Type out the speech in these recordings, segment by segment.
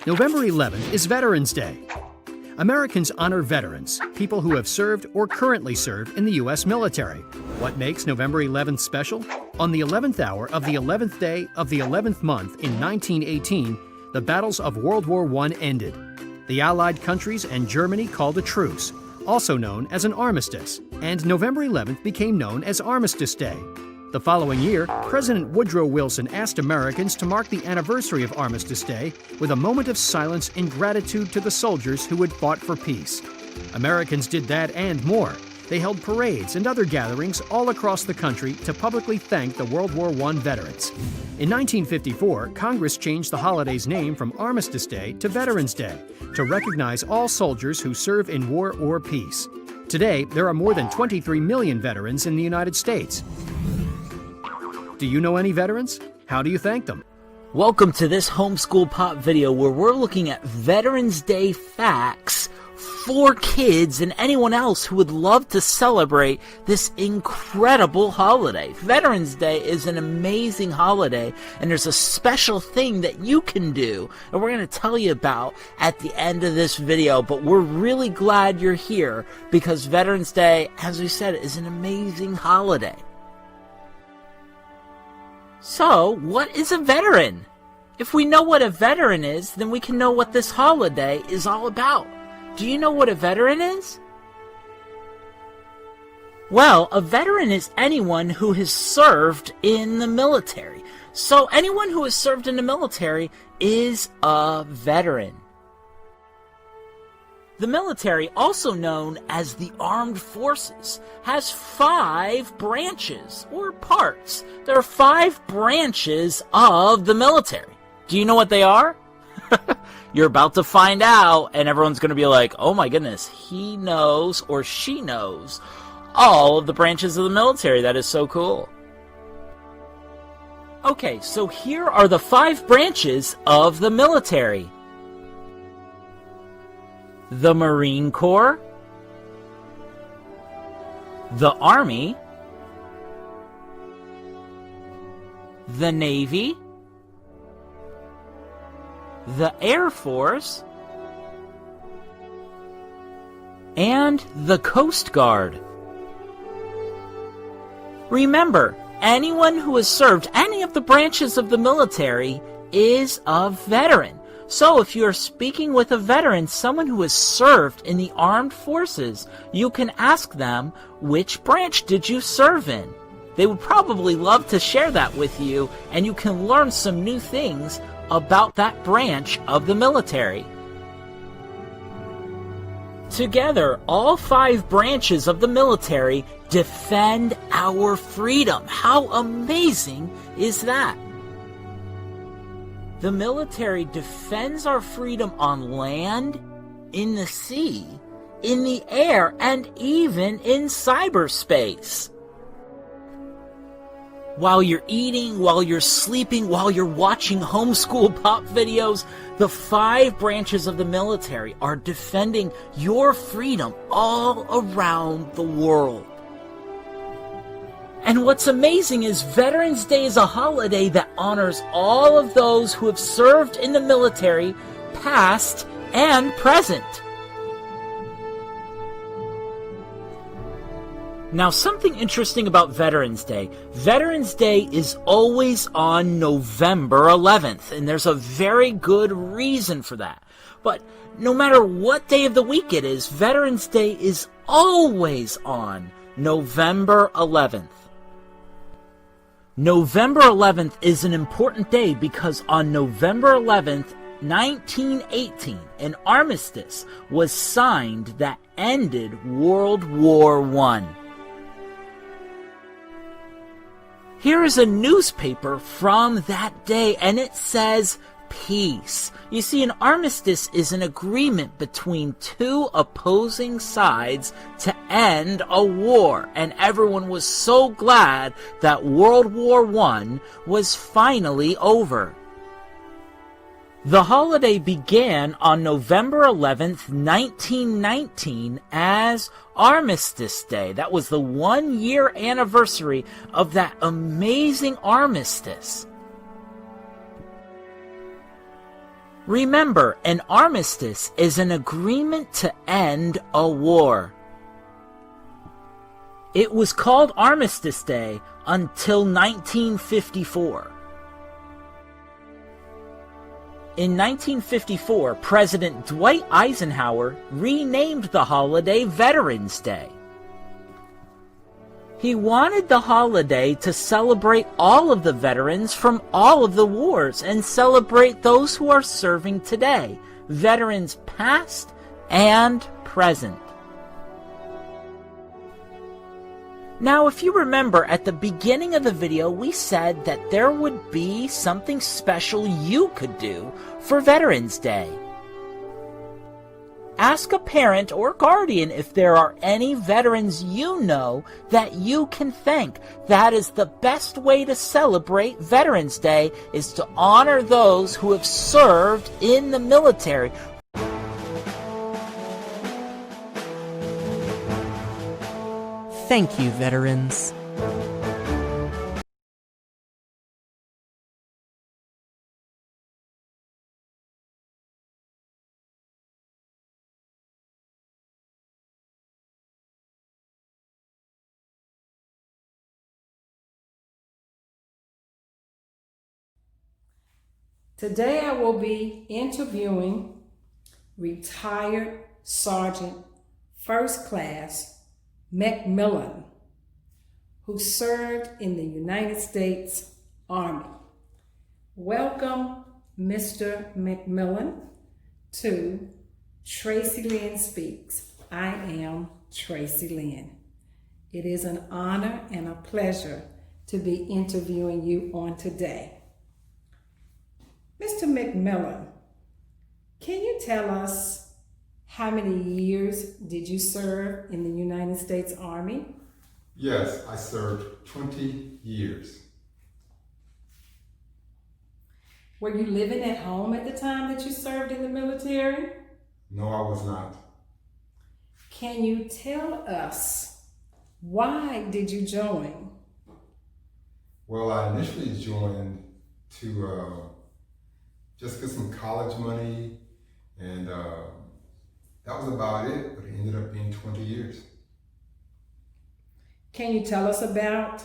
November 11th is Veterans Day. Americans honor veterans, people who have served or currently serve in the U.S. military. What makes November 11th special? On the 11th hour of the 11th day of the 11th month in 1918, the battles of World War I ended. The Allied countries and Germany called a truce, also known as an armistice, and November 11th became known as Armistice Day. The following year, President Woodrow Wilson asked Americans to mark the anniversary of Armistice Day with a moment of silence in gratitude to the soldiers who had fought for peace. Americans did that and more. They held parades and other gatherings all across the country to publicly thank the World War I veterans. In 1954, Congress changed the holiday's name from Armistice Day to Veterans Day to recognize all soldiers who serve in war or peace. Today, there are more than 23 million veterans in the United States. Do you know any veterans? How do you thank them? Welcome to this Homeschool Pop video where we're looking at Veterans Day facts for kids and anyone else who would love to celebrate this incredible holiday. Veterans Day is an amazing holiday, and there's a special thing that you can do, and we're going to tell you about at the end of this video. But we're really glad you're here because Veterans Day, as we said, is an amazing holiday. So, what is a veteran? If we know what a veteran is, then we can know what this holiday is all about. Do you know what a veteran is? Well, a veteran is anyone who has served in the military. So, anyone who has served in the military is a veteran. The military, also known as the Armed Forces, has 5 branches, or parts. There are 5 branches of the military. Do you know what they are? You're about to find out, and everyone's going to be like, oh my goodness, he knows or she knows all of the branches of the military. That is so cool. Okay, so here are the 5 branches of the military. The Marine Corps, the Army, the Navy, the Air Force, and the Coast Guard. Remember, anyone who has served any of the branches of the military is a veteran. So if you are speaking with a veteran, someone who has served in the armed forces, you can ask them, which branch did you serve in? They would probably love to share that with you, and you can learn some new things about that branch of the military. Together, all 5 branches of the military defend our freedom. How amazing is that? The military defends our freedom on land, in the sea, in the air, and even in cyberspace. While you're eating, while you're sleeping, while you're watching Homeschool Pop videos, the 5 branches of the military are defending your freedom all around the world. And what's amazing is Veterans Day is a holiday that honors all of those who have served in the military, past and present. Now, something interesting about Veterans Day. Veterans Day is always on November 11th, and there's a very good reason for that. But no matter what day of the week it is, Veterans Day is always on November 11th. November 11th is an important day because on November 11th, 1918, an armistice was signed that ended World War I. Here is a newspaper from that day, and it says, peace. You see, an armistice is an agreement between 2 opposing sides to end a war, and everyone was so glad that World War I was finally over. The holiday began on November 11th, 1919 as Armistice Day. That was the 1-year anniversary of that amazing armistice. Remember, an armistice is an agreement to end a war. It was called Armistice Day until 1954. In 1954, President Dwight Eisenhower renamed the holiday Veterans Day. He wanted the holiday to celebrate all of the veterans from all of the wars and celebrate those who are serving today, veterans past and present. Now, if you remember at the beginning of the video, we said that there would be something special you could do for Veterans Day. Ask a parent or guardian if there are any veterans you know that you can thank. That is the best way to celebrate Veterans Day, is to honor those who have served in the military. Thank you, veterans. Today I will be interviewing retired Sergeant First Class McMillan, who served in the United States Army. Welcome, Mr. McMillan, to Tracey Lynn Speaks. I am Tracey Lynn. It is an honor and a pleasure to be interviewing you on today. Mr. McMillan, can you tell us how many years did you serve in the United States Army? Yes, I served 20 years. Were you living at home at the time that you served in the military? No, I was not. Can you tell us, why did you join? Well, I initially joined to just get some college money, and that was about it, but it ended up being 20 years. Can you tell us about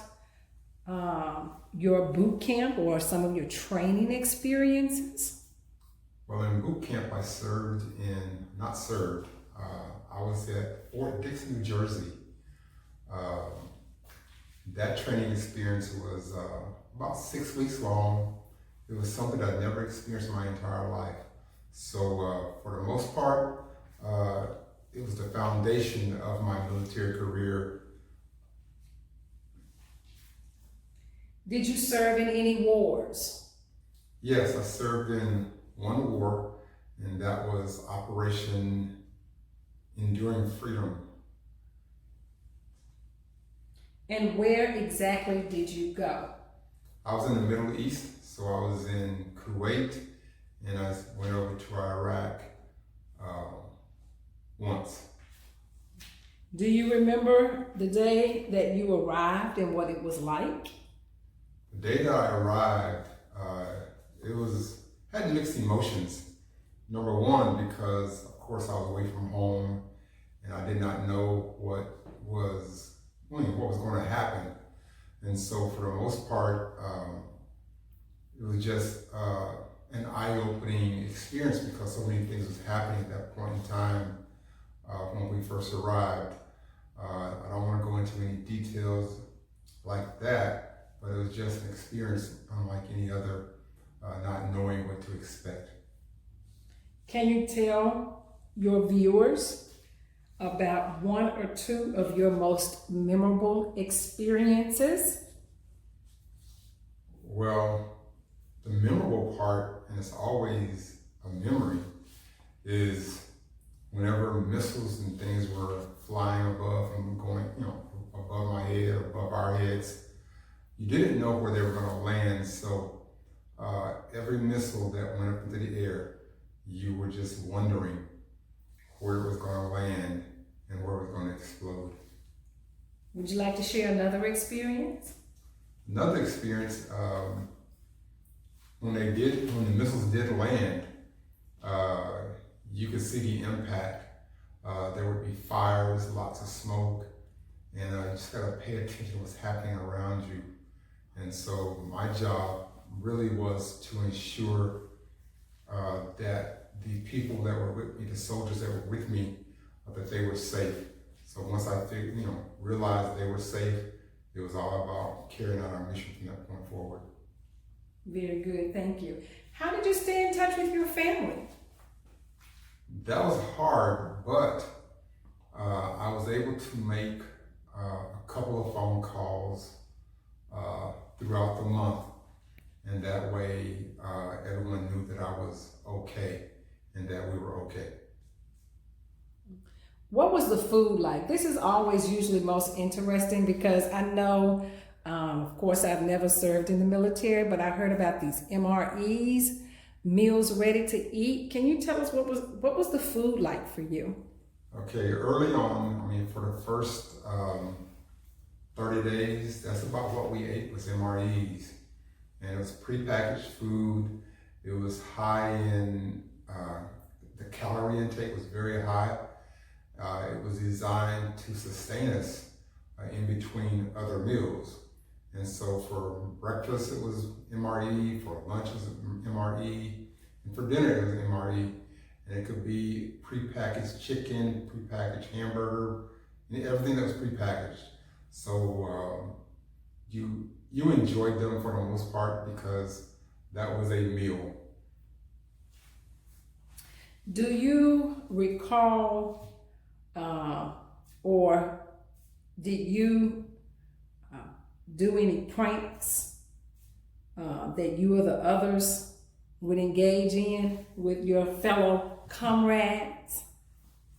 your boot camp or some of your training experiences? Well, in boot camp, I was at Fort Dix, New Jersey. That training experience was about 6 weeks long. It was something I'd never experienced in my entire life. So for the most part, it was the foundation of my military career. Did you serve in any wars? Yes, I served in one war, and that was Operation Enduring Freedom. And where exactly did you go? I was in the Middle East, so I was in Kuwait, and I went over to Iraq once. Do you remember the day that you arrived and what it was like? The day that I arrived, had mixed emotions. Number one, because of course I was away from home, and I did not know what was going to happen. And so for the most part, it was just an eye-opening experience, because so many things was happening at that point in time when we first arrived. I don't want to go into any details like that, but it was just an experience unlike any other, not knowing what to expect. Can you tell your viewers about one or two of your most memorable experiences? Well, the memorable part, and it's always a memory, is whenever missiles and things were flying above and going, above my head, above our heads, you didn't know where they were going to land. So every missile that went up into the air, you were just wondering where it was going to land and where it was going to explode. Would you like to share another experience? Another experience, when the missiles did land, you could see the impact. There would be fires, lots of smoke, and you just gotta pay attention to what's happening around you. And so my job really was to ensure that the people that were with me, the soldiers that were with me, that they were safe. So once I realized they were safe, it was all about carrying out our mission from that point forward. Very good, thank you. How did you stay in touch with your family? That was hard, but I was able to make a couple of phone calls throughout the month, and that way everyone knew that I was okay and that we were okay. What was the food like? This is always usually most interesting because I know, of course, I've never served in the military, but I heard about these MREs, meals ready to eat. Can you tell us what was the food like for you? Okay, early on, for the first 30 days, that's about what we ate was MREs. And it was prepackaged food. It was high in, the calorie intake was very high. It was designed to sustain us in between other meals. And so for breakfast, it was MRE, for lunch, it was MRE, and for dinner, it was MRE. And it could be prepackaged chicken, prepackaged hamburger, everything that was prepackaged. So you enjoyed them for the most part because that was a meal. Do you recall or did you do any pranks that you or the others would engage in with your fellow comrades?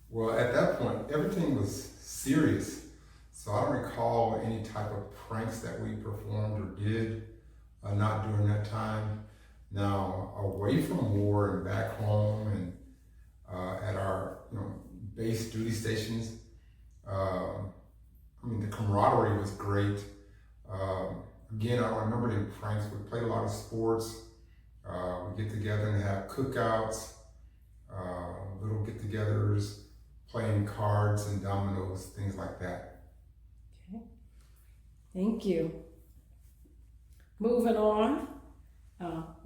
Well, at that point, everything was serious. So I don't recall any type of pranks that we performed or did, not during that time. Now, away from war and back home and at our base duty stations, the camaraderie was great. Again, I don't remember any pranks. We played a lot of sports. We get together and have cookouts, little get-togethers, playing cards and dominoes, things like that. Okay, thank you. Moving on,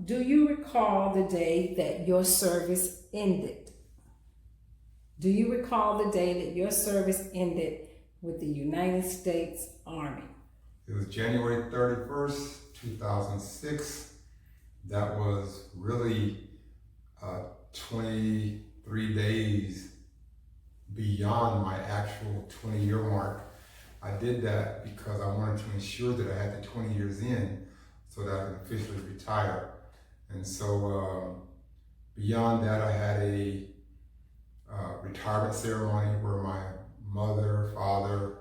do you recall the day that your service ended? Do you recall the day that your service ended with the United States Army? It was January 31st, 2006. That was really 23 days beyond my actual 20-year mark. I did that because I wanted to ensure that I had the 20 years in so that I could officially retire. And so beyond that, I had a retirement ceremony where my mother, father,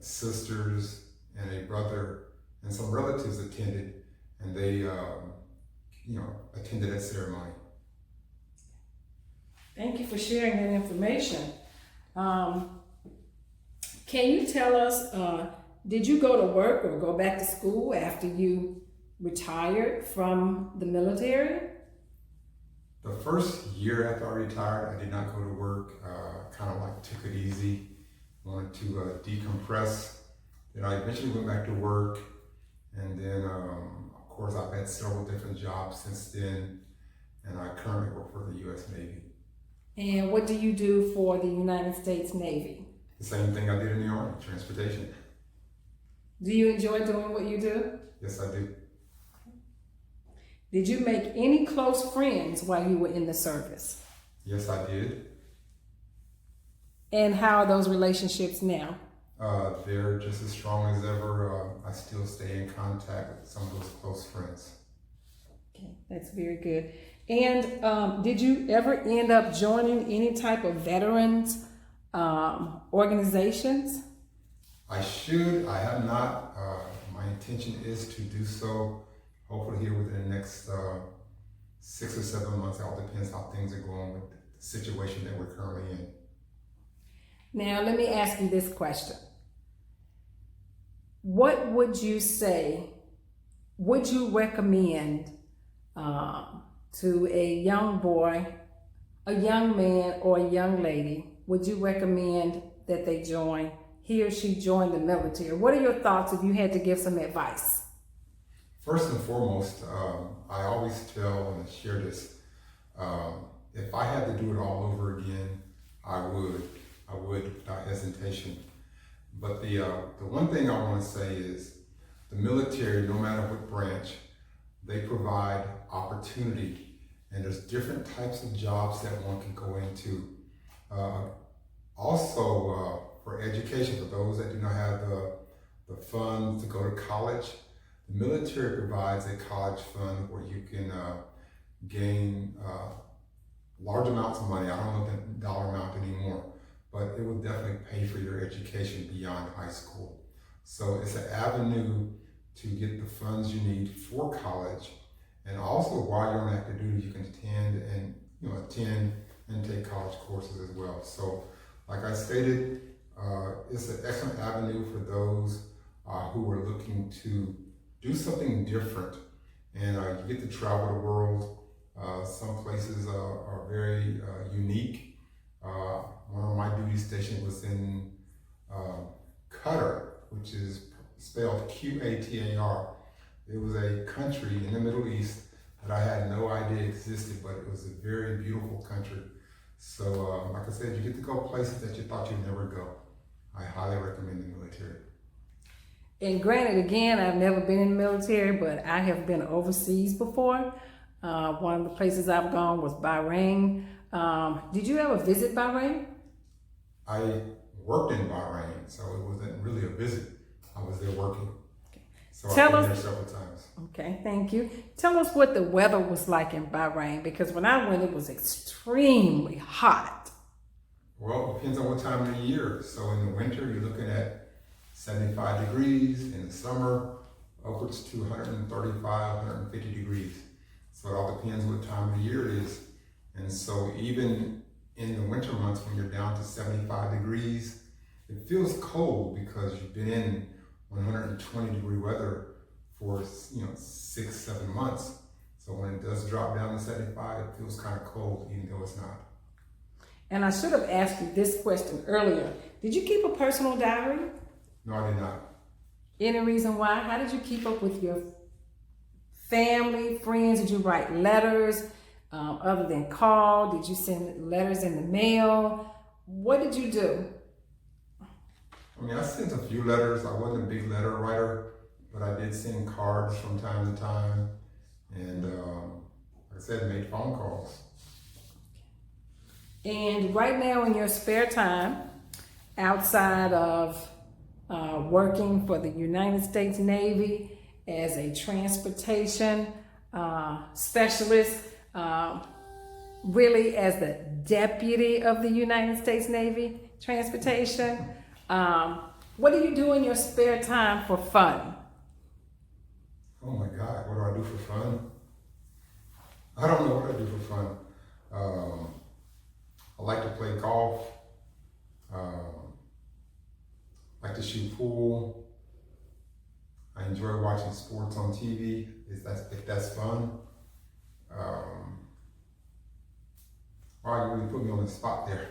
sisters, and a brother and some relatives attended, and they attended that ceremony. Thank you for sharing that information. Can you tell us, did you go to work or go back to school after you retired from the military? The first year after I retired, I did not go to work. Kind of took it easy, wanted to decompress. Then I eventually went back to work, and then of course I've had several different jobs since then, and I currently work for the U.S. Navy. And what do you do for the United States Navy? The same thing I did in the Army, transportation. Do you enjoy doing what you do? Yes, I do. Did you make any close friends while you were in the service? Yes, I did. And how are those relationships now? They're just as strong as ever. I still stay in contact with some of those close friends. Okay, that's very good. And did you ever end up joining any type of veterans organizations? I should. I have not. My intention is to do so, hopefully here within the next 6 or 7 months. It all depends how things are going with the situation that we're currently in. Now, let me ask you this question. What would you say, would you recommend to a young boy a young man or a young lady would you recommend that they join, he or she join the military? What are your thoughts if you had to give some advice? First and foremost, I always tell and share this. If I had to do it all over again, I would without hesitation. But the one thing I want to say is the military, no matter what branch, they provide opportunity, and there's different types of jobs that one can go into. Also, for education, for those that do not have the funds to go to college, the military provides a college fund where you can gain large amounts of money. I don't know the dollar amount anymore, but it will definitely pay for your education beyond high school. So it's an avenue to get the funds you need for college, and also while you're on active duty, you can attend and take college courses as well. So, like I stated, it's an excellent avenue for those who are looking to do something different, and you get to travel the world. Some places are very unique. One of my duty stations was in Qatar, which is spelled Qatar. It was a country in the Middle East that I had no idea existed, but it was a very beautiful country. So, like I said, you get to go places that you thought you'd never go. I highly recommend the military. And granted, again, I've never been in the military, but I have been overseas before. One of the places I've gone was Bahrain. Did you ever visit Bahrain? I worked in Bahrain, so it wasn't really a visit. I was there working. Okay. So I've been there several times. Okay, thank you. Tell us what the weather was like in Bahrain, because when I went, it was extremely hot. Well, it depends on what time of the year. So in the winter, you're looking at 75 degrees. In the summer, upwards to 135, 150 degrees. So it all depends what time of the year it is. And so even in the winter months, when you're down to 75 degrees, it feels cold because you've been in 120 degree weather for 6-7 months. So when it does drop down to 75, it feels kind of cold, even though it's not. And I should have asked you this question earlier. Did you keep a personal diary? No, I did not. Any reason why? How did you keep up with your family, friends? Did you write letters other than call? Did you send letters in the mail? What did you do? I mean, I sent a few letters. I wasn't a big letter writer, but I did send cards from time to time. And like I said, made phone calls. And right now in your spare time, outside of working for the United States Navy as a transportation specialist, really as the deputy of the United States Navy Transportation, what do you do in your spare time for fun? Oh my God, what do I do for fun? I don't know what I do for fun. I like to play golf. Like to shoot pool. I enjoy watching sports on TV, if that's fun. Wow, you really put me on the spot there.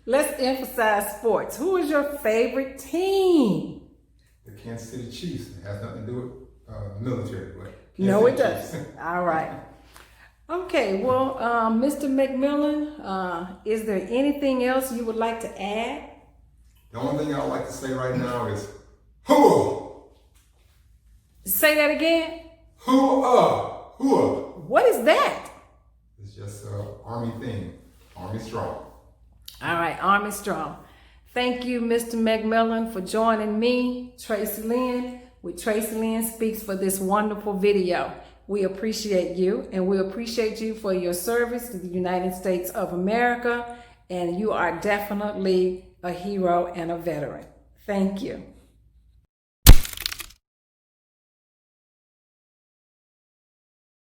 Let's emphasize sports. Who is your favorite team? The Kansas City Chiefs. It has nothing to do with military, but No, it does. All right. Okay, well, Mr. McMillan, is there anything else you would like to add? The only thing I would like to say right now is, hoo! Say that again. Hoo-ah! Hoo-ah! What is that? It's just an Army thing. Army strong. All right, Army strong. Thank you, Mr. McMillan, for joining me, Tracey Lynn, with Tracey Lynn Speaks, for this wonderful video. We appreciate you, and we appreciate you for your service to the United States of America, and you are definitely a hero and a veteran. Thank you.